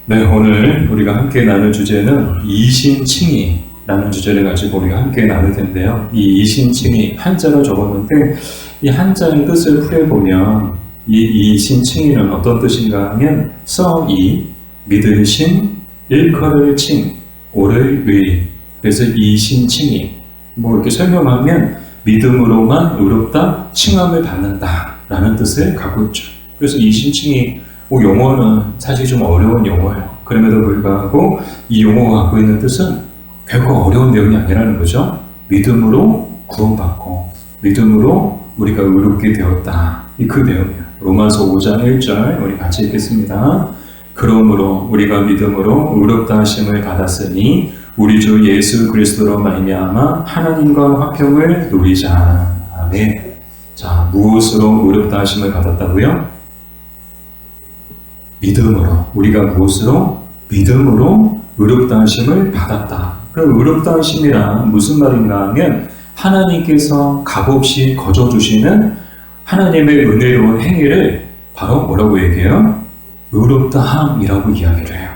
네, 오늘 우리가 함께 나눌 주제는 이신칭의라는 주제를 가지고 우리가 함께 나눌 텐데요. 이 이신칭의 한자로 적었는데 이 한자의 뜻을 풀어보면 이 이신칭의는 어떤 뜻인가 하면 써이, 믿을 신, 일컬을 칭, 오를 의. 그래서 이신칭의. 이렇게 설명하면 믿음으로만 의롭다, 칭함을 받는다 라는 뜻을 갖고 있죠. 그래서 이신칭의 용어는 사실 좀 어려운 용어예요. 그럼에도 불구하고 이 용어가 갖고 있는 뜻은 결코 어려운 내용이 아니라는 거죠. 믿음으로 구원받고 믿음으로 우리가 의롭게 되었다. 그 내용이에요. 로마서 5장 1절 우리 같이 읽겠습니다. 그러므로 우리가 믿음으로 의롭다 하심을 받았으니 우리 주 예수 그리스도로 말미암아 하나님과 화평을 누리자. 아멘. 자, 무엇으로 의롭다 하심을 받았다고요? 믿음으로. 우리가 무엇으로? 믿음으로 의롭다 하심을 받았다. 그럼 의롭다 하심이란 무슨 말인가 하면 하나님께서 값없이 거저주시는 하나님의 은혜로운 행위를 바로 뭐라고 얘기해요? 의롭다함이라고 이야기를 해요.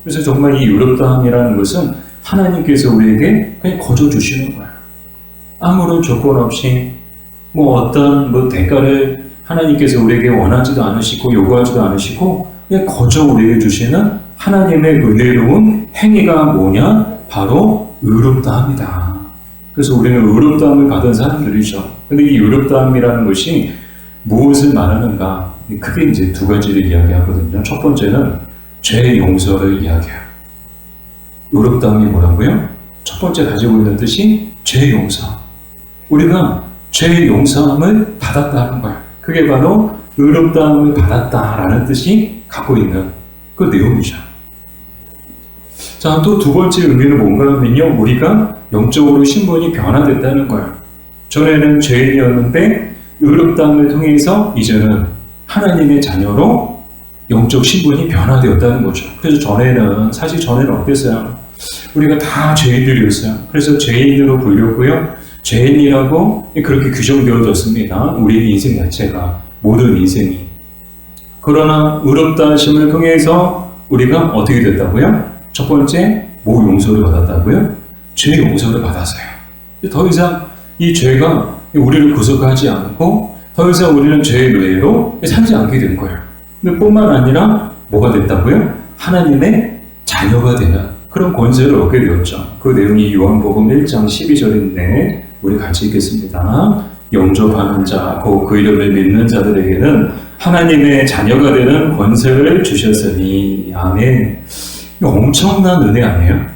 그래서 정말 이 의롭다함이라는 것은 하나님께서 우리에게 그냥 거저주시는 거예요. 아무런 조건 없이 어떤 대가를 하나님께서 우리에게 원하지도 않으시고 요구하지도 않으시고 그냥 거저 우리에게 주시는 하나님의 은혜로운 행위가 뭐냐? 바로 의롭다함이다. 그래서 우리는 의롭다함을 받은 사람들이죠. 근데 이 의롭다함이라는 것이 무엇을 말하는가? 크게 이제 두 가지를 이야기하거든요. 첫 번째는 죄 용서를 이야기해요. 의롭다함이 뭐라고요? 첫 번째 가지고 있는 뜻이 죄 용서. 우리가 죄 용서함을 받았다는 거예요. 그게 바로 의롭다함을 받았다라는 뜻이 갖고 있는 그 내용이죠. 자, 또 두 번째 의미는 뭔가 하면요, 우리가 영적으로 신분이 변화됐다는 거예요. 전에는 죄인이었는데 의롭다함을 통해서 이제는 하나님의 자녀로 영적 신분이 변화되었다는 거죠. 그래서 사실 전에는 어땠어요? 우리가 다 죄인들이었어요. 그래서 죄인으로 불렸고요. 죄인이라고 그렇게 규정되어졌습니다. 우리 인생 자체가, 모든 인생이. 그러나 의롭다 하심을 통해서 우리가 어떻게 됐다고요? 첫 번째, 뭐 용서를 받았다고요? 죄 용서를 받았어요. 더 이상 이 죄가 우리를 구속하지 않고 더 이상 우리는 죄의 노예로 살지 않게 된 거예요. 근데 뿐만 아니라 뭐가 됐다고요? 하나님의 자녀가 되는 그런 권세를 얻게 되었죠. 그 내용이 요한복음 1장 12절인데 우리 같이 읽겠습니다. 영접하는 자, 그 이름을 믿는 자들에게는 하나님의 자녀가 되는 권세를 주셨으니. 아멘. 엄청난 은혜 아니에요?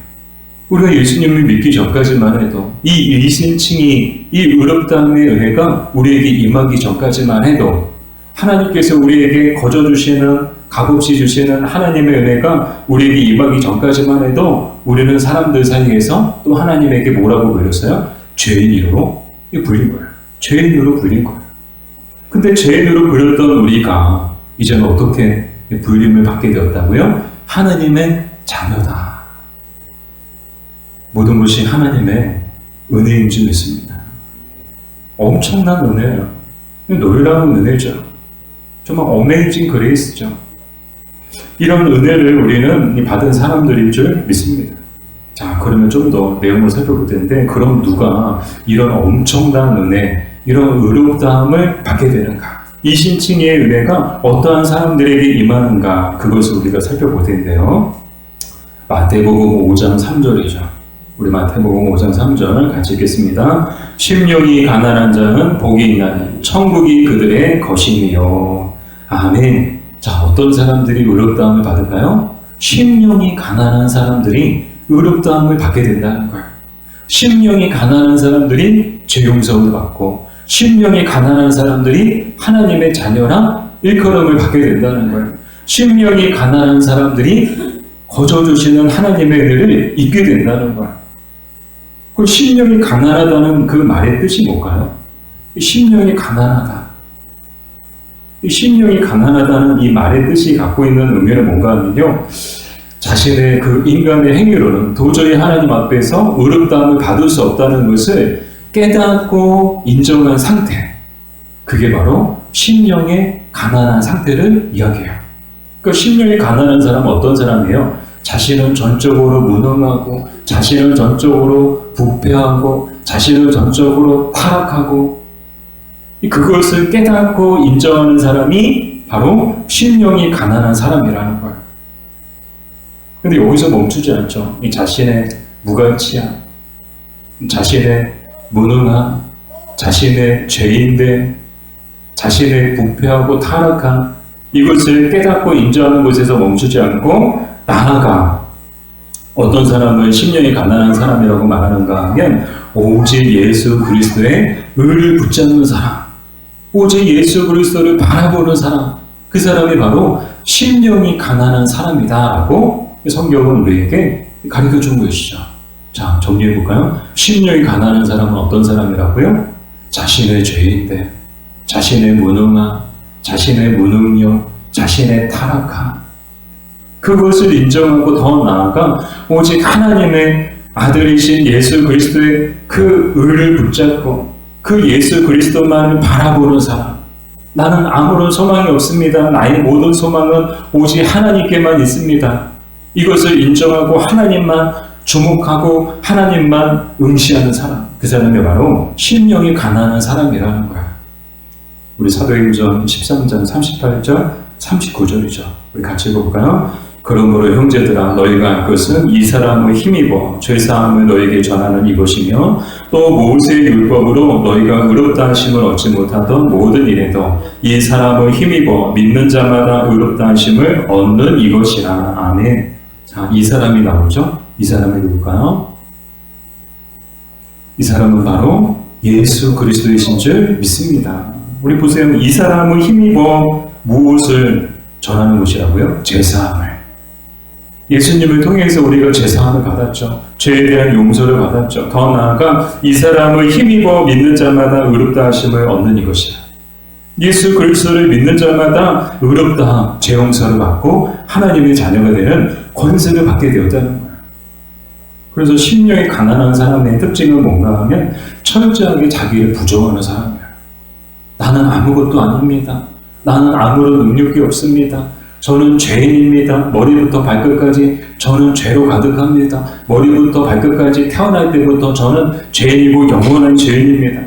우리가 예수님을 믿기 전까지만 해도 이 일신칭의, 이 의롭다함의 은혜가 우리에게 임하기 전까지만 해도 하나님께서 우리에게 거저주시는, 값없이 주시는 하나님의 은혜가 우리에게 임하기 전까지만 해도 우리는 사람들 사이에서 또 하나님에게 뭐라고 불렸어요? 죄인으로 불린 거예요. 죄인으로 불린 거예요. 근데 죄인으로 불렸던 우리가 이제는 어떻게 불림을 받게 되었다고요? 하나님의 자녀다. 모든 것이 하나님의 은혜인 줄 믿습니다. 엄청난 은혜예요. 놀라운 은혜죠. 정말 어메이징 그레이스죠. 이런 은혜를 우리는 받은 사람들인 줄 믿습니다. 자, 그러면 좀 더 내용을 살펴볼 텐데, 그럼 누가 이런 엄청난 은혜, 이런 의롭다함을 받게 되는가? 이신칭의의 은혜가 어떠한 사람들에게 임하는가? 그것을 우리가 살펴볼 텐데요. 마태복음 5장 3절이죠. 우리 마태복음 5장 3절 같이 읽겠습니다. 심령이 가난한 자는 복이 있나니 천국이 그들의 것이니요. 아멘. 자, 어떤 사람들이 의롭다함을 받을까요? 심령이 가난한 사람들이 의롭다함을 받게 된다는 거예요. 심령이 가난한 사람들이 죄 용서를 받고 심령이 가난한 사람들이 하나님의 자녀라 일컬음을 받게 된다는 거예요. 심령이 가난한 사람들이 거저주시는 하나님의 은혜를 잊게 된다는 거예요. 그 심령이 가난하다는 그 말의 뜻이 뭘까요? 심령이 가난하다. 심령이 가난하다는 이 말의 뜻이 갖고 있는 의미는 뭔가 하면요, 자신의 그 인간의 행위로는 도저히 하나님 앞에서 의롭다함을 받을 수 없다는 것을 깨닫고 인정한 상태, 그게 바로 심령의 가난한 상태를 이야기해요. 그 심령이 가난한 사람은 어떤 사람이에요? 자신은 전적으로 무능하고, 자신은 전적으로 부패하고, 자신은 전적으로 타락하고, 그것을 깨닫고 인정하는 사람이 바로 심령이 가난한 사람이라는 거예요. 근데 여기서 멈추지 않죠. 이 자신의 무가치함, 자신의 무능함, 자신의 죄인됨, 자신의 부패하고 타락함, 이것을 깨닫고 인정하는 곳에서 멈추지 않고 나아가 어떤 사람을 심령이 가난한 사람이라고 말하는가 하면 오직 예수 그리스도의 의를 붙잡는 사람, 오직 예수 그리스도를 바라보는 사람, 그 사람이 바로 심령이 가난한 사람이다라고 성경은 우리에게 가르쳐준 것이죠. 자, 정리해볼까요? 심령이 가난한 사람은 어떤 사람이라고요? 자신의 죄인됨, 자신의 무능함, 자신의 무능력, 자신의 타락함, 그것을 인정하고 더 나아가 오직 하나님의 아들이신 예수 그리스도의 그 의를 붙잡고 그 예수 그리스도만을 바라보는 사람, 나는 아무런 소망이 없습니다. 나의 모든 소망은 오직 하나님께만 있습니다. 이것을 인정하고 하나님만 주목하고 하나님만 응시하는 사람, 그 사람이 바로 심령이 가난한 사람이라는 거예요. 우리 사도행전 13장 38절 39절이죠. 우리 같이 볼까요? 그러므로 형제들아 너희가 알 것은 이 사람을 힘입어 죄사함을 너희에게 전하는 이것이며 또 모세의 율법으로 너희가 의롭다 하심을 얻지 못하던 모든 일에도 이 사람을 힘입어 믿는 자마다 의롭다 하심을 얻는 이것이라. 아멘. 자, 이 사람이 나오죠? 이 사람이 누굴까요? 이 사람은 바로 예수 그리스도이신 줄 믿습니다. 우리 보세요. 이 사람을 힘입어 무엇을 전하는 것이라고요? 죄사함을. 예수님을 통해서 우리가 죄사함을 받았죠. 죄에 대한 용서를 받았죠. 더 나아가 이 사람을 힘입어 믿는 자마다 의롭다 하심을 얻는 이것이라. 예수 그리스도를 믿는 자마다 의롭다, 죄 용서를 받고 하나님의 자녀가 되는 권세를 받게 되었다는 거예요. 그래서 심령이 가난한 사람의 특징은 뭔가 하면 철저하게 자기를 부정하는 사람이에요. 나는 아무것도 아닙니다. 나는 아무런 능력이 없습니다. 저는 죄인입니다. 머리부터 발끝까지 저는 죄로 가득합니다. 머리부터 발끝까지 태어날 때부터 저는 죄인이고 영원한 죄인입니다.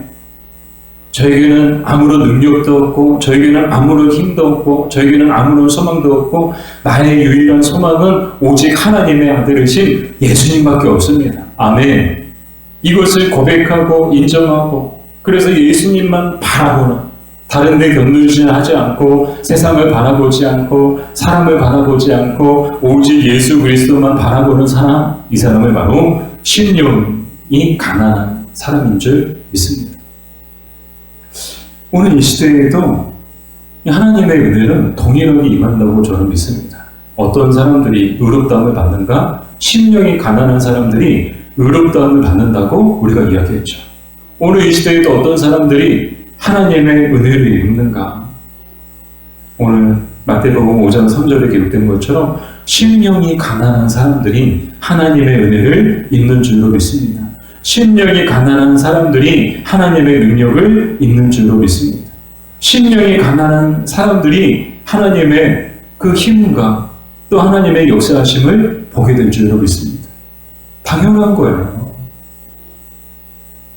저에게는 아무런 능력도 없고 저에게는 아무런 힘도 없고 저에게는 아무런 소망도 없고 나의 유일한 소망은 오직 하나님의 아들이신 예수님밖에 없습니다. 아멘. 이것을 고백하고 인정하고 그래서 예수님만 바라보는, 다른 데 견눈질하지 않고 세상을 바라보지 않고 사람을 바라보지 않고 오직 예수 그리스도만 바라보는 사람, 이 사람을 바로 심령이 가난한 사람인 줄 믿습니다. 오늘 이 시대에도 하나님의 은혜는 동일하게 임한다고 저는 믿습니다. 어떤 사람들이 의롭다함을 받는가? 심령이 가난한 사람들이 의롭다함을 받는다고 우리가 이야기했죠. 오늘 이 시대에도 어떤 사람들이 하나님의 은혜를 입는가? 오늘 마태복음 5장 3절에 기록된 것처럼 심령이 가난한 사람들이 하나님의 은혜를 입는 줄로 믿습니다. 심령이 가난한 사람들이 하나님의 능력을 입는 줄로 믿습니다. 심령이 가난한 사람들이 하나님의 그 힘과 또 하나님의 역사하심을 보게 될 줄로 믿습니다. 당연한 거예요.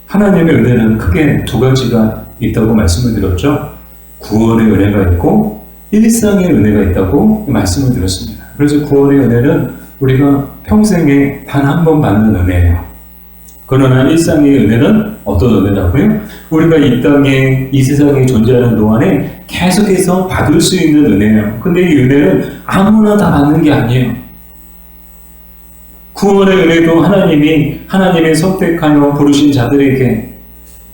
하나님의 은혜는 크게 두 가지가 있다고 말씀을 드렸죠. 구원의 은혜가 있고 일상의 은혜가 있다고 말씀을 드렸습니다. 그래서 구원의 은혜는 우리가 평생에 단 한 번 받는 은혜예요. 그러나 일상의 은혜는 어떤 은혜라고요? 우리가 이 땅에, 이 세상에 존재하는 동안에 계속해서 받을 수 있는 은혜예요. 근데 이 은혜는 아무나 다 받는 게 아니에요. 구원의 은혜도 하나님이 선택하여 부르신 자들에게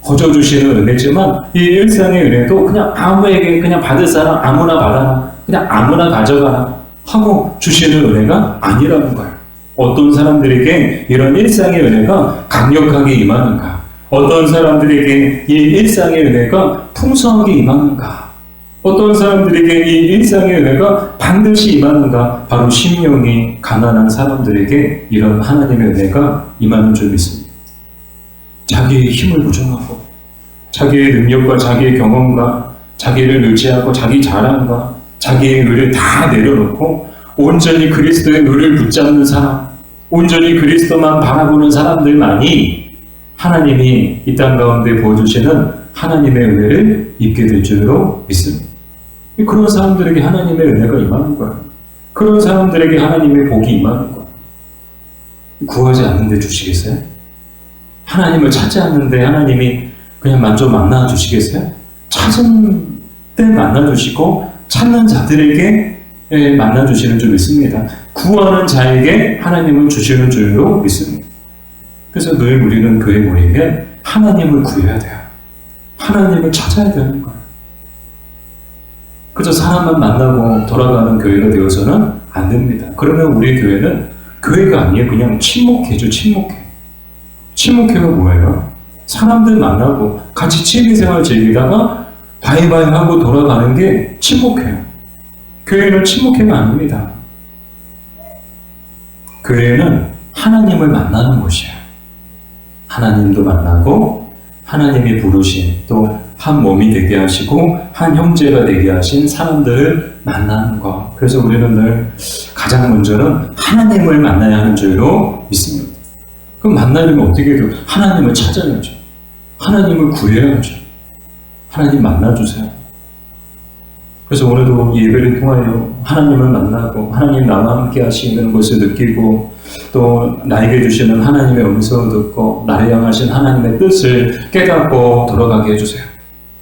거저 주시는 은혜지만 이 일상의 은혜도 그냥 아무에게 그냥 받을 사람 아무나 받아라, 그냥 아무나 가져가라 하고 주시는 은혜가 아니라는 거예요. 어떤 사람들에게 이런 일상의 은혜가 강력하게 임하는가? 어떤 사람들에게 이 일상의 은혜가 풍성하게 임하는가? 어떤 사람들에게 이 일상의 은혜가 반드시 임하는가? 바로 심령이 가난한 사람들에게 이런 하나님의 은혜가 임하는 줄 믿습니다. 자기의 힘을 부정하고 자기의 능력과 자기의 경험과 자기를 의지하고 자기 자랑과 자기의 의를 다 내려놓고 온전히 그리스도의 의를 붙잡는 사람, 온전히 그리스도만 바라보는 사람들만이 하나님이 이 땅 가운데 부어주시는 하나님의 은혜를 입게 될 줄로 믿습니다. 그런 사람들에게 하나님의 은혜가 임하는 거예요. 그런 사람들에게 하나님의 복이 임하는 거예요. 구하지 않는데 주시겠어요? 하나님을 찾지 않는데 하나님이 그냥 만져 만나 주시겠어요? 찾은 때 만나 주시고 찾는 자들에게 만나 주시는 줄 믿습니다. 구하는 자에게 하나님은 주시는 줄로 믿습니다. 그래서 늘 우리는 교회 모이면 하나님을 구해야 돼요. 하나님을 찾아야 되는 거예요. 그저 사람만 만나고 돌아가는 교회가 되어서는 안 됩니다. 그러면 우리 교회는 교회가 아니에요. 그냥 친목회죠. 친목회가 뭐예요? 사람들 만나고 같이 취미생활 즐기다가 바이바이 하고 돌아가는 게 친목회예요. 교회는 친목회가 아닙니다. 교회는 하나님을 만나는 곳이에요. 하나님도 만나고 하나님이 부르신 또 한 몸이 되게 하시고 한 형제가 되게 하신 사람들을 만나는 것. 그래서 우리는 늘 가장 먼저는 하나님을 만나야 하는 줄로 믿습니다. 그럼 만나려면 어떻게 해요? 하나님을 찾아야죠. 하나님을 구해야죠. 하나님 만나주세요. 그래서 오늘도 예배를 통하여 하나님을 만나고 하나님 나와 함께 하시는 것을 느끼고 또 나에게 주시는 하나님의 음성을 듣고 나를 향하신 하나님의 뜻을 깨닫고 돌아가게 해주세요.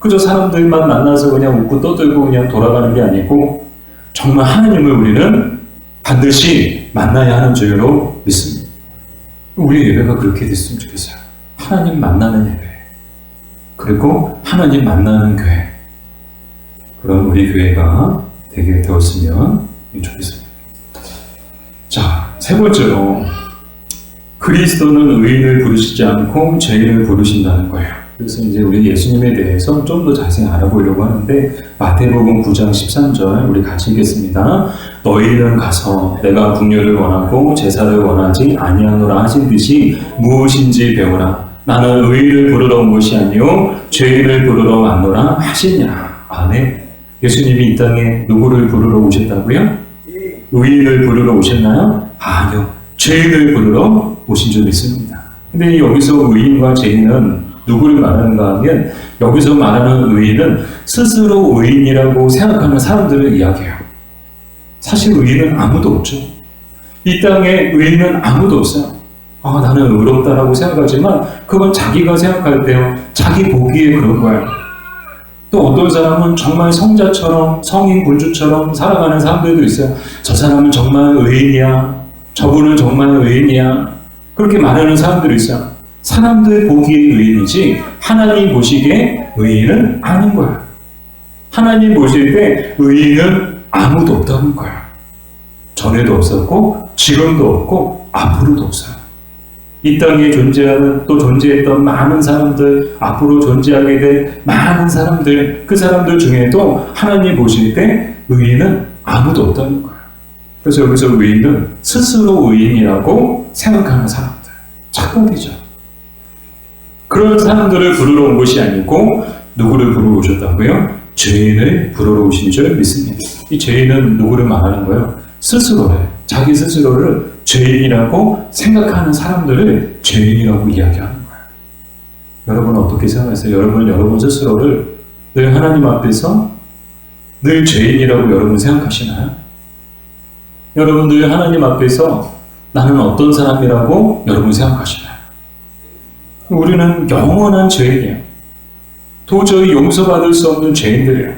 그저 사람들만 만나서 그냥 웃고 떠들고 그냥 돌아가는 게 아니고 정말 하나님을 우리는 반드시 만나야 하는 줄로 믿습니다. 우리 예배가 그렇게 됐으면 좋겠어요. 하나님 만나는 예배, 그리고 하나님 만나는 교회, 그런 우리 교회가 되게 되었으면 좋겠습니다. 자, 세 번째로 그리스도는 의인을 부르시지 않고 죄인을 부르신다는 거예요. 그래서 이제 우리 예수님에 대해서 좀 더 자세히 알아보려고 하는데 마태복음 9장 13절 우리 같이 읽겠습니다. 너희는 가서 내가 긍휼을 원하고 제사를 원하지 아니하노라 하신 듯이 무엇인지 배우라. 나는 의인을 부르러 온 것이 아니요 죄인을 부르러 왔노라 하시니라. 아멘. 예수님이 이 땅에 누구를 부르러 오셨다고요? 의인을 부르러 오셨나요? 아니요. 죄인을 부르러 오신 줄 믿습니다. 근데 여기서 의인과 죄인은 누구를 말하는가 하면 여기서 말하는 의인은 스스로 의인이라고 생각하는 사람들을 이야기해요. 사실 의인은 아무도 없죠. 이 땅에 의인은 아무도 없어요. 나는 의롭다라고 생각하지만 그건 자기가 생각할 때요. 자기 보기에 그런 거예요. 또 어떤 사람은 정말 성자처럼 성인 군주처럼 살아가는 사람들도 있어요. 저 사람은 정말 의인이야. 저분은 정말 의인이야. 그렇게 말하는 사람들이 있어요. 사람들 보기에 의인이지 하나님 보시기에 의인은 아닌 거야. 하나님 보실 때 의인은 아무도 없다는 거야. 전에도 없었고 지금도 없고 앞으로도 없어요. 이 땅에 존재하는 또 존재했던 많은 사람들, 앞으로 존재하게 될 많은 사람들, 그 사람들 중에도 하나님 보실 때 의인은 아무도 없다는 거야. 그래서 여기서 의인은 스스로 의인이라고 생각하는 사람들, 착각이죠. 그런 사람들을 부르러 온 것이 아니고 누구를 부르러 오셨다고요? 죄인을 부르러 오신 줄 믿습니다. 이 죄인은 누구를 말하는 거예요? 스스로를, 자기 스스로를 죄인이라고 생각하는 사람들을 죄인이라고 이야기하는 거예요. 여러분은 어떻게 생각하세요? 여러분 스스로를 늘 하나님 앞에서 늘 죄인이라고 여러분 생각하시나요? 여러분 늘 하나님 앞에서 나는 어떤 사람이라고 여러분 생각하시나요? 우리는 영원한 죄인이에요. 도저히 용서받을 수 없는 죄인들이에요.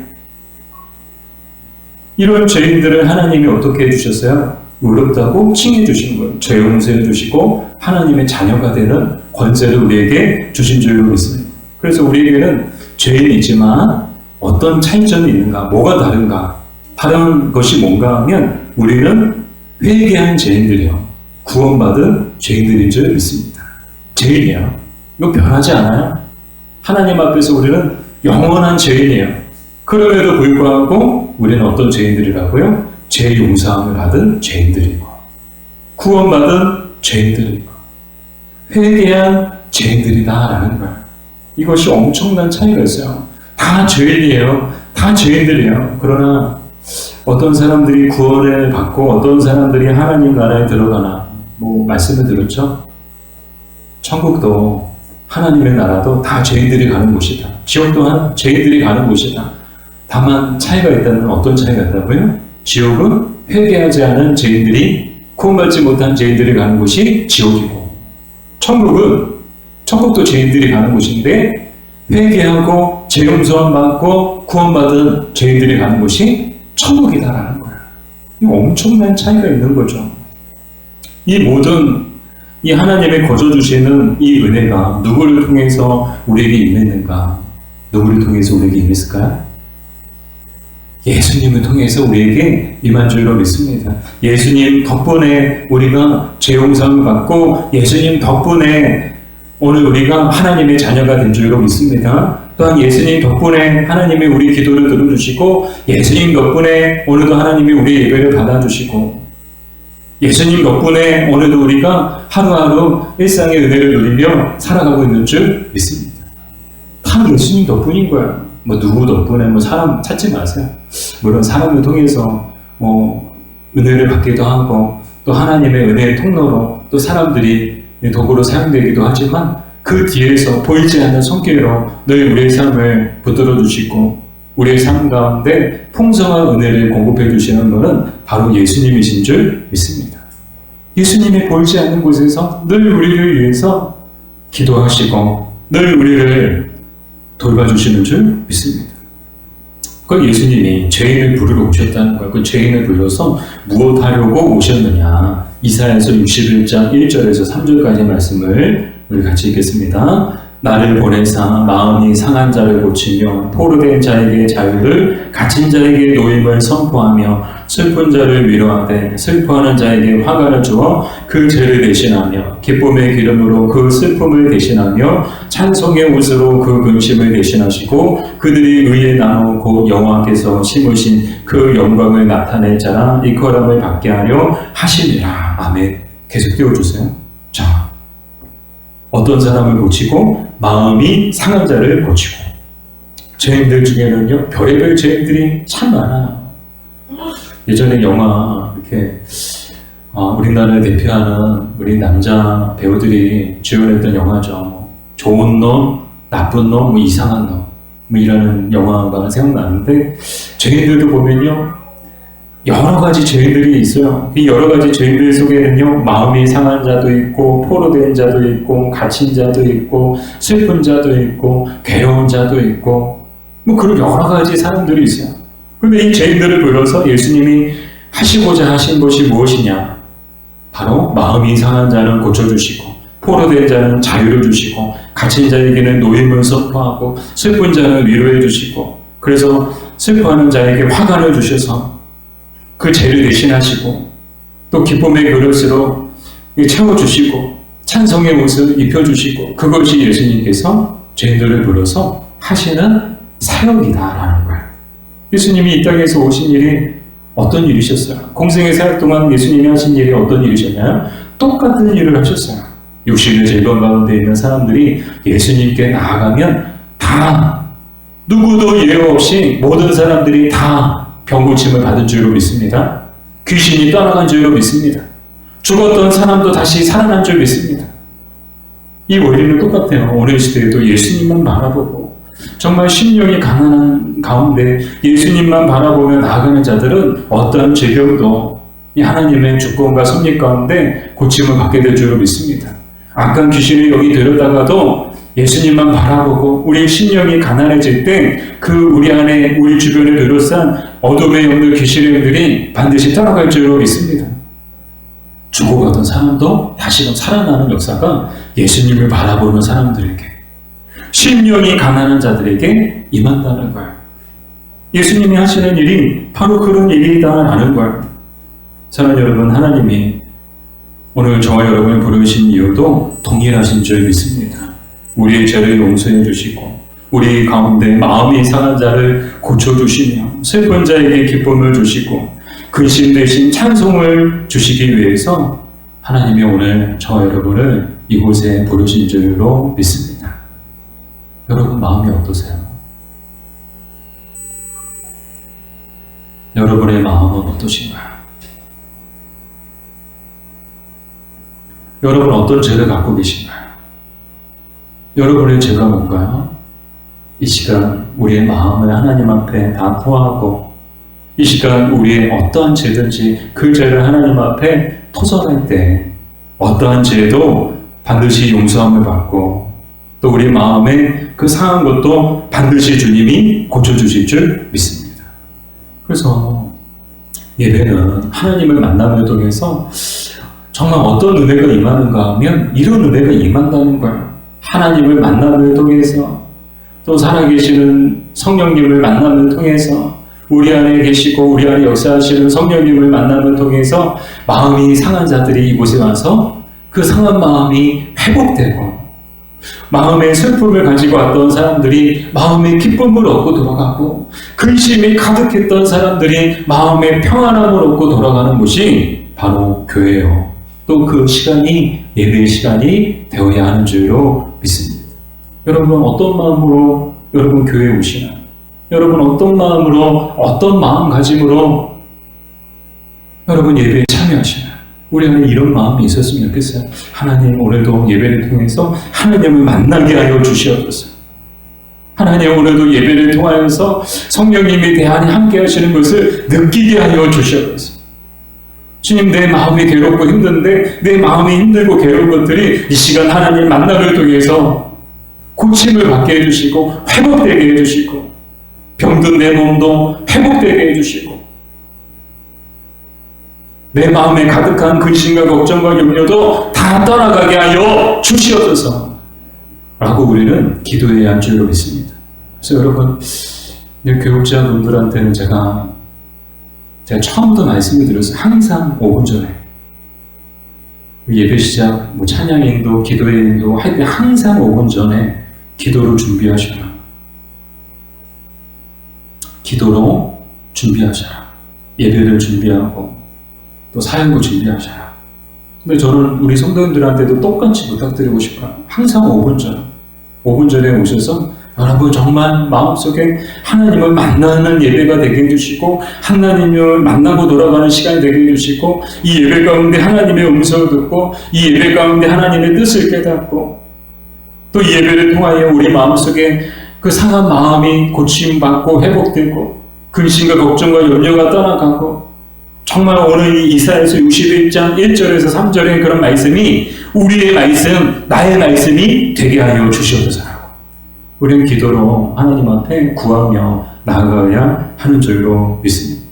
이런 죄인들을 하나님이 어떻게 해주셨어요? 의롭다고 칭해 주신 거예요. 죄 용서해 주시고 하나님의 자녀가 되는 권세를 우리에게 주신 줄로 믿습니다. 그래서 우리에게는 죄인이지만 어떤 차이점이 있는가? 뭐가 다른가? 다른 것이 뭔가 하면 우리는 회개한 죄인들이요. 구원받은 죄인들인 줄 믿습니다. 죄인이에요. 이거 변하지 않아요? 하나님 앞에서 우리는 영원한 죄인이에요. 그럼에도 불구하고 우리는 어떤 죄인들이라고요? 죄 용서함을 받은 죄인들이고 구원받은 죄인들이고 회개한 죄인들이다라는 거예요. 이것이 엄청난 차이가 있어요. 다 죄인이에요. 다 죄인들이에요. 그러나 어떤 사람들이 구원을 받고 어떤 사람들이 하나님 나라에 들어가나 말씀을 들었죠. 천국도 하나님의 나라도 다 죄인들이 가는 곳이다. 지옥 또한 죄인들이 가는 곳이다. 다만 차이가 있다는 어떤 차이가 있다고요? 지옥은 회개하지 않은 죄인들이 구원받지 못한 죄인들이 가는 곳이 지옥이고, 천국도 죄인들이 가는 곳인데 회개하고 죄 용서함 받고 구원받은 죄인들이 가는 곳이 천국이다라는 거예요. 이 엄청난 차이가 있는 거죠. 이 모든 이 하나님의 거저 주시는 이 은혜가 누구를 통해서 우리에게 임했는가? 누구를 통해서 우리에게 임했을까요? 예수님을 통해서 우리에게 임한 줄로 믿습니다. 예수님 덕분에 우리가 죄 용서를 받고 예수님 덕분에 오늘 우리가 하나님의 자녀가 된 줄로 믿습니다. 또한 예수님 덕분에 하나님이 우리 기도를 들어주시고 예수님 덕분에 오늘도 하나님이 우리 예배를 받아주시고 예수님 덕분에 오늘도 우리가 하루하루 일상의 은혜를 누리며 살아가고 있는 줄 믿습니다. 다 예수님 덕분인 거예요. 누구 덕분에 사람 찾지 마세요. 물론 사람을 통해서 은혜를 받기도 하고 또 하나님의 은혜의 통로로 또 사람들이 도구로 사용되기도 하지만 그 뒤에서 보이지 않는 손길로 늘 우리의 삶을 붙들어 주시고 우리의 삶 가운데 풍성한 은혜를 공급해 주시는 분은 바로 예수님이신 줄 믿습니다. 예수님이 보이지 않는 곳에서 늘 우리를 위해서 기도하시고 늘 우리를 돌봐주시는 줄 믿습니다. 그 예수님이 죄인을 부르러 오셨다는 거예요. 그 죄인을 불러서 무엇 하려고 오셨느냐. 이사야서 61장 1절에서 3절까지 말씀을 우리 같이 읽겠습니다. 나를 보내사 마음이 상한 자를 고치며 포로된 자에게 자유를 갇힌 자에게 노임을 선포하며 슬픈 자를 위로하되 슬퍼하는 자에게 화가를 주어 그 죄를 대신하며 기쁨의 기름으로 그 슬픔을 대신하며 찬송의 옷으로 그 근심을 대신하시고 그들이 의의 나무 곧 여호와께서 심으신 그 영광을 나타낼 자라 일컬음을 받게 하려 하심이라. 아멘. 계속 띄워주세요. 자, 어떤 사람을 고치고 마음이 상한 자를 고치고 죄인들 중에는요 별의별 죄인들이 참 많아요. 예전에 영화 이렇게 우리나라를 대표하는 우리 남자 배우들이 주연했던 영화죠. 좋은 놈, 나쁜 놈, 이상한 놈 이라는 영화가 생각나는데 죄인들도 보면요 여러 가지 죄인들이 있어요. 이 여러 가지 죄인들 속에는요, 마음이 상한 자도 있고, 포로된 자도 있고, 갇힌 자도 있고, 슬픈 자도 있고, 괴로운 자도 있고, 그런 여러 가지 사람들이 있어요. 그런데 이 죄인들을 불러서 예수님이 하시고자 하신 것이 무엇이냐? 바로 마음이 상한 자는 고쳐주시고, 포로된 자는 자유를 주시고, 갇힌 자에게는 노임을 선포하고, 슬픈 자는 위로해 주시고, 그래서 슬퍼하는 자에게 화관을 주셔서 그 죄를 대신하시고 또 기쁨의 그릇으로 채워주시고 찬송의 옷을 입혀주시고 그것이 예수님께서 죄인들을 불러서 하시는 사역이다라는 거예요. 예수님이 이 땅에서 오신 일이 어떤 일이셨어요? 공생의 사역 동안 예수님이 하신 일이 어떤 일이셨나요? 똑같은 일을 하셨어요. 육신의 질병 가운데 있는 사람들이 예수님께 나아가면 다 누구도 예외 없이 모든 사람들이 다 병고침을 받은 줄로 믿습니다. 귀신이 떠나간 줄로 믿습니다. 죽었던 사람도 다시 살아난 줄 믿습니다. 이 원리는 똑같아요. 오늘 시대에도 예수님만 바라보고 정말 심령이 가난한 가운데 예수님만 바라보며 나아가는 자들은 어떤 질병도 이 하나님의 주권과 섭리 가운데 고침을 받게 될 줄로 믿습니다. 악한 귀신을 여기 데려다가도 예수님만 바라보고 우리 심령이 가난해질 때 그 우리 안에 우리 주변을 둘러싼 어둠의 영들 귀신의 영들이 반드시 떠나갈 줄로 믿습니다. 죽어가던 사람도 다시금 살아나는 역사가 예수님을 바라보는 사람들에게 심령이 가난한 자들에게 임한다는 거예요. 예수님이 하시는 일이 바로 그런 일이다라는 거예요. 사랑하는 여러분, 하나님이 오늘 저와 여러분을 부르신 이유도 동일하신 줄 믿습니다. 우리의 죄를 용서해 주시고 우리 가운데 마음이 상한 자를 고쳐주시며 슬픈 자에게 기쁨을 주시고 근심 대신 찬송을 주시기 위해서 하나님이 오늘 저와 여러분을 이곳에 부르신 줄로 믿습니다. 여러분 마음이 어떠세요? 여러분의 마음은 어떠신가요? 여러분 어떤 죄를 갖고 계신가요? 여러분의 죄가 뭔가요? 이 시간 우리의 마음을 하나님 앞에 다 토하고 이 시간 우리의 어떠한 죄든지 그 죄를 하나님 앞에 토설할 때 어떠한 죄도 반드시 용서함을 받고 또 우리 마음에 그 상한 것도 반드시 주님이 고쳐주실 줄 믿습니다. 그래서 예배는 하나님을 만남을 통해서 정말 어떤 은혜가 임하는가 하면 이런 은혜가 임한다는 거예요. 하나님을 만남을 통해서 또 살아계시는 성령님을 만남을 통해서 우리 안에 계시고 우리 안에 역사하시는 성령님을 만남을 통해서 마음이 상한 자들이 이곳에 와서 그 상한 마음이 회복되고 마음의 슬픔을 가지고 왔던 사람들이 마음의 기쁨을 얻고 돌아가고 근심이 가득했던 사람들이 마음의 평안함을 얻고 돌아가는 곳이 바로 교회예요. 또 그 시간이 예배의 시간이 되어야 하는 줄로 믿습니다. 여러분 어떤 마음으로 여러분 교회에 오시나요? 여러분 어떤 마음으로 어떤 마음가짐으로 여러분 예배에 참여하시나요? 우리 안에 이런 마음이 있었으면 좋겠어요. 하나님 오늘도 예배를 통해서 하나님을 만나게 하여 주시옵소서. 하나님 오늘도 예배를 통하여서 성령님이 대하니 함께 하시는 것을 느끼게 하여 주시옵소서. 주님 내 마음이 괴롭고 힘든데 내 마음이 힘들고 괴로운 것들이 이 시간 하나님 만남을 통해서 고침을 받게 해주시고 회복되게 해주시고 병든 내 몸도 회복되게 해주시고 내 마음에 가득한 근심과 걱정과 염려도 다 떠나가게 하여 주시옵소서 라고 우리는 기도해야 할 줄로 믿습니다. 그래서 여러분 교육자분들한테는 제가 처음부터 말씀을 드렸어요. 항상 5분 전에 예배 시작, 찬양인도 기도인도 할 때 항상 5분 전에 기도로 준비하셔라. 기도로 준비하셔라. 예배를 준비하고 또 사역을 준비하셔라. 근데 저는 우리 성도님들한테도 똑같이 부탁드리고 싶어요. 항상 5분 전, 5분 전에 오셔서 여러분 정말 마음속에 하나님을 만나는 예배가 되게 해주시고 하나님을 만나고 돌아가는 시간이 되게 해주시고 이 예배 가운데 하나님의 음성을 듣고 이 예배 가운데 하나님의 뜻을 깨닫고 또 이 예배를 통하여 우리 마음속에 그 상한 마음이 고침받고 회복되고 근심과 걱정과 염려가 떠나가고 정말 오늘 이사야서 61장 1절에서 3절의 그런 말씀이 우리의 말씀, 나의 말씀이 되게 하여 주시옵소서. 우리는 기도로 하나님 앞에 구하며 나아가야 하는 줄로 믿습니다.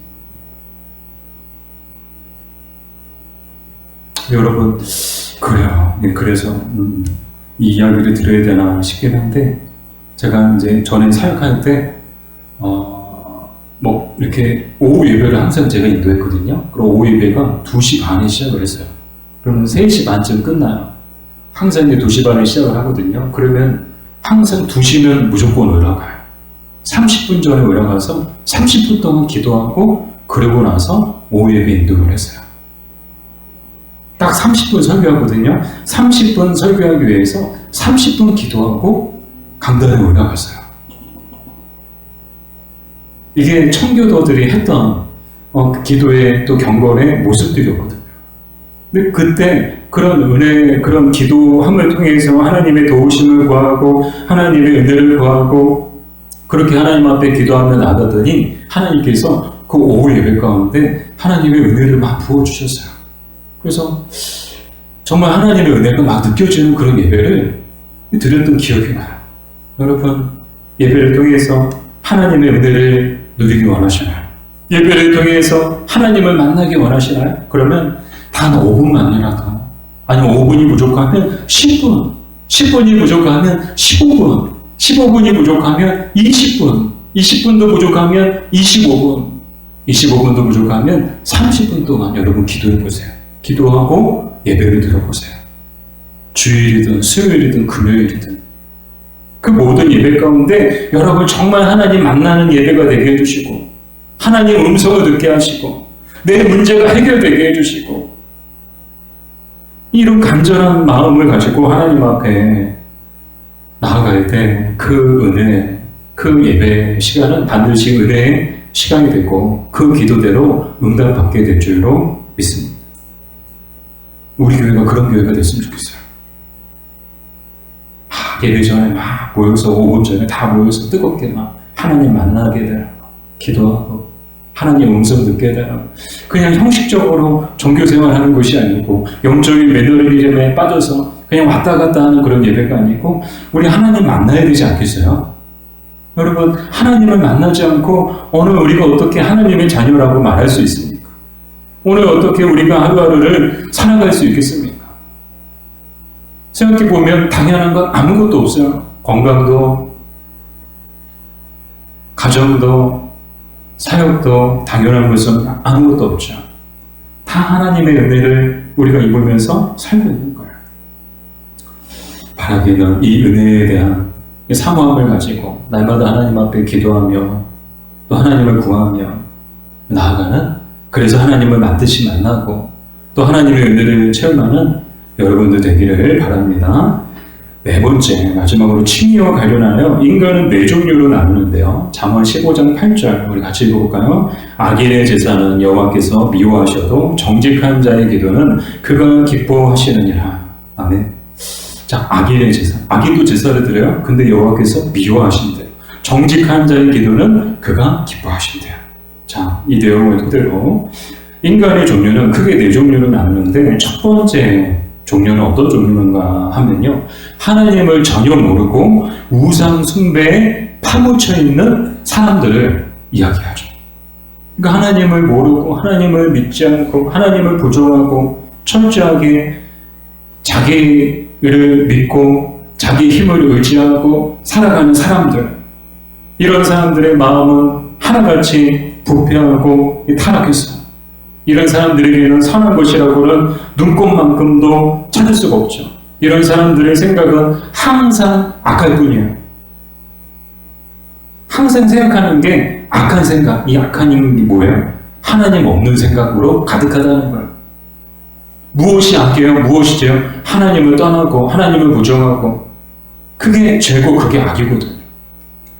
여러분, 그래요. 그래서 이 이야기를 드려야 되나 싶긴 한데, 제가 이제 전에 사역할 때, 이렇게 오후 예배를 항상 제가 인도했거든요. 그럼 오후 예배가 2시 반에 시작을 했어요. 그러면 3시 반쯤 끝나요. 항상 이제 2시 반에 시작을 하거든요. 그러면 항상 2시면 무조건 올라가요. 30분 전에 올라가서 30분 동안 기도하고 그러고 나서 오후 예배 인도를 했어요. 딱 30분 설교하거든요. 30분 설교하기 위해서 30분 기도하고 강단에 올라갔어요. 이게 청교도들이 했던 기도의 또 경건의 모습들이었거든요. 근데 그때 그런 은혜, 그런 기도함을 통해서 하나님의 도우심을 구하고 하나님의 은혜를 구하고 그렇게 하나님 앞에 기도하며 나가더니 하나님께서 그 오후 예배 가운데 하나님의 은혜를 막 부어주셨어요. 그래서 정말 하나님의 은혜가 막 느껴지는 그런 예배를 드렸던 기억이 나요. 여러분, 예배를 통해서 하나님의 은혜를 누리기 원하시나요? 예배를 통해서 하나님을 만나기 원하시나요? 그러면 단 5분만이라도, 아니면 5분이 부족하면 10분, 10분이 부족하면 15분, 15분이 부족하면 20분, 20분도 부족하면 25분, 25분도 부족하면 30분 동안 여러분 기도해보세요. 기도하고 예배를 들어보세요. 주일이든 수요일이든 금요일이든 그 모든 예배 가운데 여러분 정말 하나님 만나는 예배가 되게 해주시고 하나님 음성을 듣게 하시고 내 문제가 해결되게 해주시고 이런 간절한 마음을 가지고 하나님 앞에 나아갈 때 그 은혜, 그 예배 시간은 반드시 은혜의 시간이 되고 그 기도대로 응답받게 될 줄로 믿습니다. 우리 교회가 그런 교회가 됐으면 좋겠어요. 예배 전에 막 모여서 5분 전에 다 모여서 뜨겁게 막 하나님 만나게 되라고 기도하고 하나님 음성 듣게 되라고 그냥 형식적으로 종교생활 하는 것이 아니고 영적인 매너리즘에 빠져서 그냥 왔다 갔다 하는 그런 예배가 아니고 우리 하나님 만나야 되지 않겠어요? 여러분, 하나님을 만나지 않고 오늘 우리가 어떻게 하나님의 자녀라고 말할 수 있습니까? 오늘 어떻게 우리가 하루하루를 살아갈 수 있겠습니까? 생각해보면 당연한 건 아무것도 없어요. 건강도, 가정도, 사역도 당연한 것은 아무것도 없죠. 다 하나님의 은혜를 우리가 입으면서 살고 있는 거예요. 바라기는 이 은혜에 대한 사모함을 가지고 날마다 하나님 앞에 기도하며 또 하나님을 구하며 나아가는, 그래서 하나님을 반드시 만나고 또 하나님의 은혜를 체험하는 여러분들 되기를 바랍니다. 네 번째, 마지막으로 칭의와 관련하여 인간은 네 종류로 나누는데요. 잠언 15장 8절 우리 같이 읽어볼까요? 악인의 제사는 여호와께서 미워하셔도 정직한 자의 기도는 그가 기뻐하시느니라. 아멘. 자, 악인의 제사. 악인도 제사를 드려요. 근데 여호와께서 미워하신대요. 정직한 자의 기도는 그가 기뻐하신대요. 자, 이 내용을 토대로 인간의 종류는 크게 네 종류로 나누는데 첫 번째 종류는 어떤 종류인가 하면요. 하나님을 전혀 모르고 우상 숭배에 파묻혀 있는 사람들을 이야기하죠. 그러니까 하나님을 모르고 하나님을 믿지 않고 하나님을 부정하고 철저하게 자기를 믿고 자기 힘을 의지하고 살아가는 사람들, 이런 사람들의 마음은 하나같이 부패하고 타락했어요. 이런 사람들에게는 선한 것이라고는 눈꼽만큼도 찾을 수가 없죠. 이런 사람들의 생각은 항상 악할 뿐이에요. 항상 생각하는 게 악한 생각. 이 악한 힘이 뭐예요? 하나님 없는 생각으로 가득하다는 거예요. 무엇이 악이에요? 무엇이 죄요? 하나님을 떠나고 하나님을 부정하고, 그게 죄고 그게 악이거든요.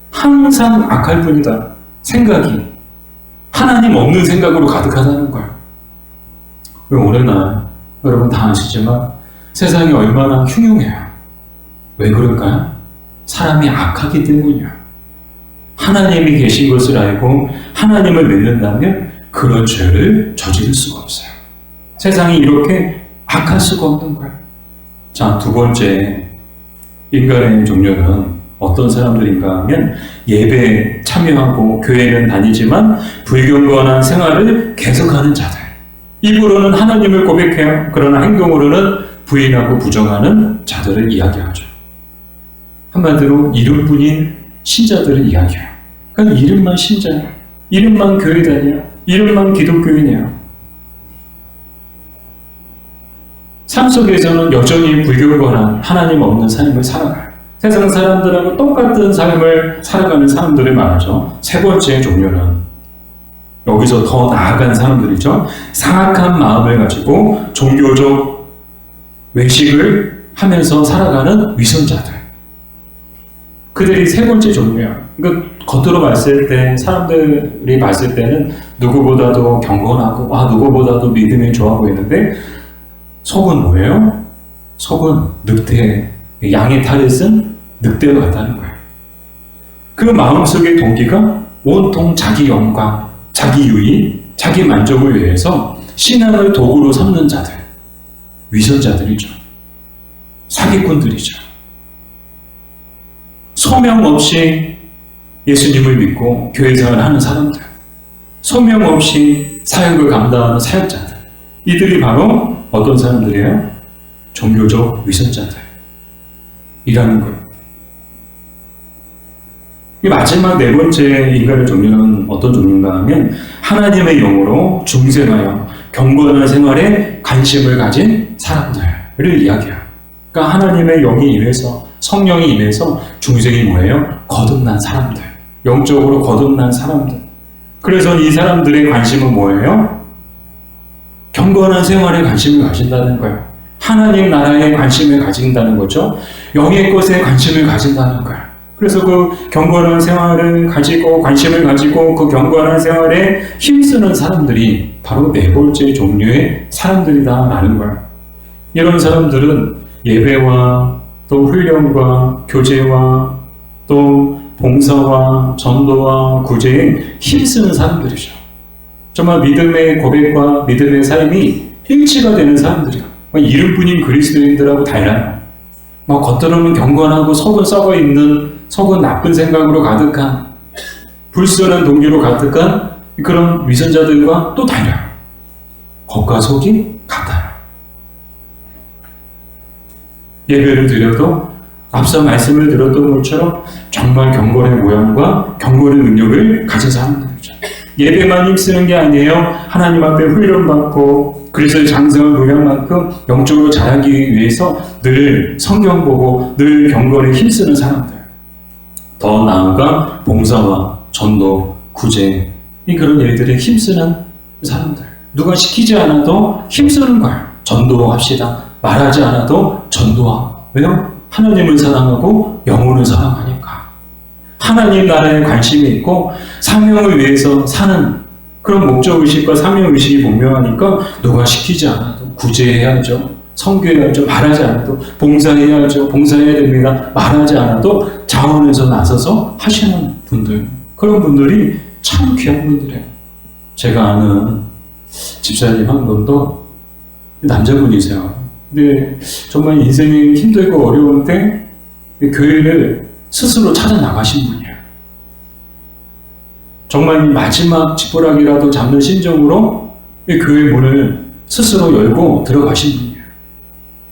항상 악할 뿐이다. 생각이 하나님 없는 생각으로 가득하다는 거예요. 오늘날 여러분 다 아시지만 세상이 얼마나 흉흉해요. 왜 그럴까요? 사람이 악하기 때문이에요. 하나님이 계신 것을 알고 하나님을 믿는다면 그런 죄를 저지를 수가 없어요. 세상이 이렇게 악할 수가 없는 거예요. 자, 두 번째 인간의 종류는 어떤 사람들인가 하면 예배에 참여하고 교회는 다니지만 불경건한 생활을 계속하는 자들. 입으로는 하나님을 고백해요. 그러나 행동으로는 부인하고 부정하는 자들을 이야기하죠. 한마디로 이름뿐인 신자들을 이야기해요. 그러니까 이름만 신자예요. 이름만 교회 다녀요. 이름만 기독교인이에요. 삶 속에서는 여전히 불경건한 하나님 없는 삶을 살아가요. 세상 사람들하고 똑같은 삶을 살아가는 사람들을 말하죠. 세 번째 종류는 여기서 더 나아간 사람들이죠. 사악한 마음을 가지고 종교적 외식을 하면서 살아가는 위선자들. 그들이 세 번째 종류예요. 그러니까 겉으로 봤을 때, 사람들이 봤을 때는 누구보다도 경건하고 누구보다도 믿음이 좋아 보이는데 속은 뭐예요? 속은 늑대, 양의 탈을 쓴 늑대와 같다는 거예요. 그 마음속의 동기가 온통 자기 영광, 자기 유의, 자기 만족을 위해서 신앙을 도구로 삼는 자들, 위선자들이죠. 사기꾼들이죠. 소명 없이 예수님을 믿고 교회생활을 하는 사람들, 소명 없이 사역을 감당하는 사역자들, 이들이 바로 어떤 사람들이에요? 종교적 위선자들이라는 거예요. 이 마지막 네 번째 인간의 종류는 어떤 종류인가 하면 하나님의 영으로 중생하여 경건한 생활에 관심을 가진 사람들을 이야기해요. 그러니까 하나님의 영이 임해서, 성령이 임해서 중생이 뭐예요? 거듭난 사람들, 영적으로 거듭난 사람들. 그래서 이 사람들의 관심은 뭐예요? 경건한 생활에 관심을 가진다는 거예요. 하나님 나라에 관심을 가진다는 거죠. 영의 것에 관심을 가진다는 거예요. 그래서 그 경건한 생활을 가지고 관심을 가지고 그 경건한 생활에 힘쓰는 사람들이 바로 네 번째 종류의 사람들이다라는 거예요. 이런 사람들은 예배와 또 훈련과 교제와 또 봉사와 전도와 구제에 힘쓰는 사람들이죠. 정말 믿음의 고백과 믿음의 삶이 일치가 되는 사람들이야. 이름뿐인 그리스도인들하고 달라요. 겉으로는 경건하고 속은 썩어 있는, 속은 나쁜 생각으로 가득한, 불순한 동기로 가득한 그런 위선자들과 또 달라요. 겉과 속이 같아요. 예배를 드려도 앞서 말씀을 드렸던 것처럼 정말 경건의 모양과 경건의 능력을 가진 사람들이죠. 예배만 힘쓰는 게 아니에요. 하나님 앞에 훈련받고 그리스도의 장성을 누릴 만큼 영적으로 자라기 위해서 늘 성경 보고 늘 경건에 힘쓰는 사람들. 더 나아가 봉사와 전도, 구제 그런 일들에 힘쓰는 사람들. 누가 시키지 않아도 힘쓰는 거예요. 전도합시다. 말하지 않아도 전도하고. 왜요? 하나님을 사랑하고 영혼을 사랑하니까. 하나님 나라에 관심이 있고 사명을 위해서 사는 그런 목적의식과 사명의식이 분명하니까 누가 시키지 않아도 구제해야죠. 선교해야죠. 말하지 않아도 봉사해야죠. 봉사해야 됩니다. 말하지 않아도 자원에서 나서서 하시는 분들. 그런 분들이 참 귀한 분들이에요. 제가 아는 집사님 한 분도 남자분이세요. 근데 정말 인생이 힘들고 어려운데 교회를 스스로 찾아 나가신 분이에요. 정말 마지막 지푸라기라도 잡는 심정으로 교회 문을 스스로 열고 들어가신 분이에요.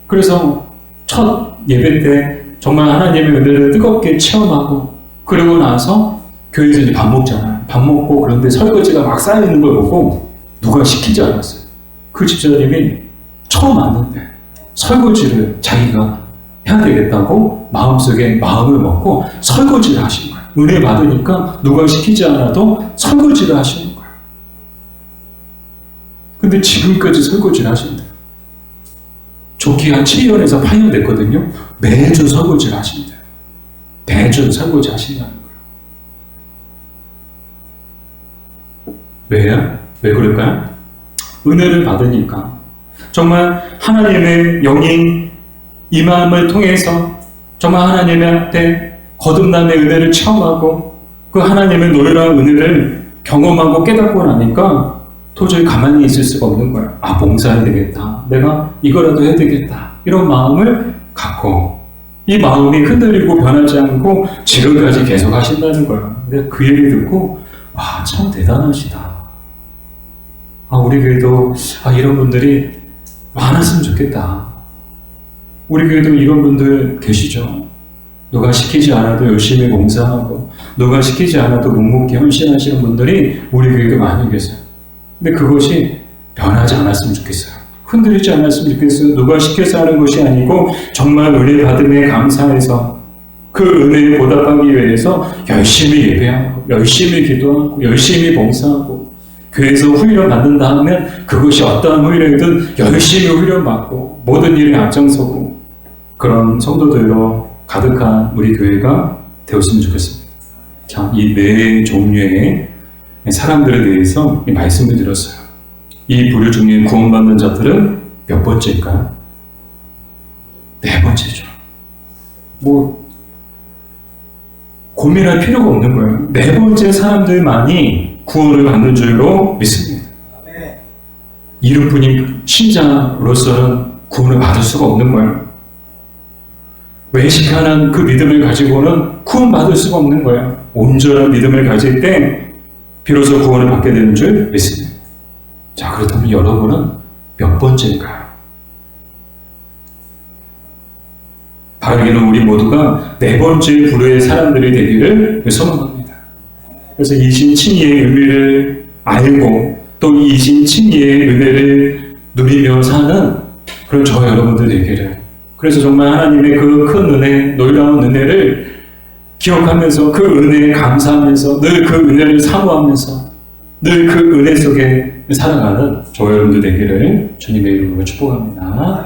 그래서 첫 예배 때 정말 하나님의 은혜를 뜨겁게 체험하고 그러고 나서 교회에서 이제 밥 먹잖아요. 밥 먹고 그런데 설거지가 막 쌓여있는 걸 보고 누가 시키지 않았어요. 그 집사님이 처음 왔는데 설거지를 자기가 해야 되겠다고 마음속에 마음을 먹고 설거지를 하신 거예요. 은혜 받으니까 누가 시키지 않아도 설거지를 하시는 거예요. 근데 지금까지 설거지를 하신대요. 좋게 한 7년에서 8년 됐거든요. 매주 설거지를 하신대요. 매주 설거지 하신다는 거예요. 왜요? 왜 그럴까요? 은혜를 받으니까. 정말 하나님의 영이 이 마음을 통해서 정말 하나님한테 거듭남의 은혜를 체험하고 그 하나님의 놀라운 은혜를 경험하고 깨닫고 나니까 도저히 가만히 있을 수가 없는 거예요. 아, 봉사해야 되겠다. 내가 이거라도 해야 되겠다. 이런 마음을 갖고 이 마음이 흔들리고 변하지 않고 지금까지 계속 하신다는 거예요. 근데 그 얘기 듣고 와, 참 대단하시다. 아, 우리 교회도 이런 분들이 많았으면 좋겠다. 우리 교회도 이런 분들 계시죠. 누가 시키지 않아도 열심히 봉사하고 누가 시키지 않아도 묵묵히 헌신하시는 분들이 우리 교회도 많이 계세요. 근데 그것이 변하지 않았으면 좋겠어요. 흔들리지 않았으면 좋겠어요. 누가 시켜서 하는 것이 아니고 정말 은혜 받음에 감사해서 그 은혜에 보답하기 위해서 열심히 예배하고 열심히 기도하고 열심히 봉사하고 교회에서 훈련 받는다 하면 그것이 어떠한 훈련이든 열심히 훈련받고 모든 일에 앞장서고 그런 성도들로 가득한 우리 교회가 되었으면 좋겠습니다. 자, 이 네 종류의 사람들에 대해서 말씀을 드렸어요. 이 부류 중에 구원받는 자들은 몇 번째일까요? 네 번째죠. 고민할 필요가 없는 거예요. 네 번째 사람들만이 구원을 받는 줄로 믿습니다. 이름뿐인 신자로서는 구원을 받을 수가 없는 거예요. 외식하는 그 믿음을 가지고는 구원받을 수가 없는 거예요. 온전한 믿음을 가질 때 비로소 구원을 받게 되는 줄 믿습니다. 자, 그렇다면 여러분은 몇 번째일까요? 바라기는 우리 모두가 네 번째 부류의 사람들이 되기를 소망합니다. 그래서 이신칭의의 의미를 알고 또 이신칭의의 은혜를 누리며 사는 그런 저와 여러분들 되기를. 그래서 정말 하나님의 그 큰 은혜, 놀라운 은혜를 기억하면서 그 은혜에 감사하면서 늘 그 은혜를 사모하면서 늘 그 은혜 속에 살아가는 저와 여러분들 되기를 주님의 이름으로 축복합니다.